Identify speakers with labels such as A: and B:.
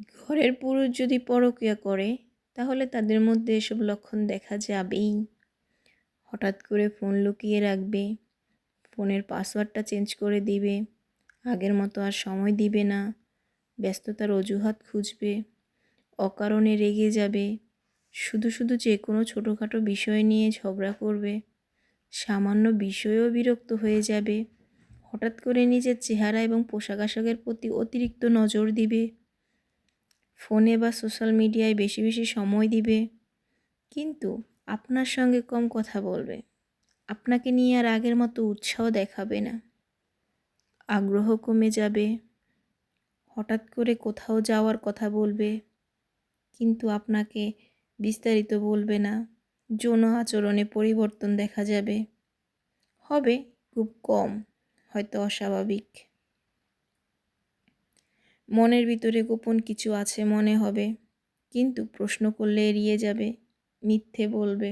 A: ঘরের পুরুষ যদি পরকীয়া করে তাহলে তাদের মধ্যে এসব লক্ষণ দেখা যাবেই। হঠাৎ করে ফোন লুকিয়ে রাখবে, ফোনের পাসওয়ার্ডটা চেঞ্জ করে দিবে, আগের মতো আর সময় দিবে না, ব্যস্ততার অজুহাত খুঁজবে, অকারণে রেগে যাবে, শুধু শুধু যে কোনো ছোটোখাটো বিষয় নিয়ে ঝগড়া করবে, সামান্য বিষয়েও বিরক্ত হয়ে যাবে, হঠাৎ করে নিজের চেহারা এবং পোশাক আশাকের প্রতি অতিরিক্ত নজর দিবে, ফোনে বা সোশ্যাল মিডিয়ায় বেশি বেশি সময় দিবে, কিন্তু আপনার সঙ্গে কম কথা বলবে, আপনাকে নিয়ে আর আগের মতো উৎসাহ দেখাবে না, আগ্রহ কমে যাবে, হঠাৎ করে কোথাও যাওয়ার কথা বলবে, কিন্তু আপনাকে বিস্তারিত বলবে না, যৌন আচরণে পরিবর্তন দেখা যাবে, হবে খুব কম, হয়তো অস্বাভাবিক। মনের ভিতরে গোপন কিছু আছে মনে হবে, কিন্তু প্রশ্ন করলে এড়িয়ে যাবে, মিথ্যে বলবে।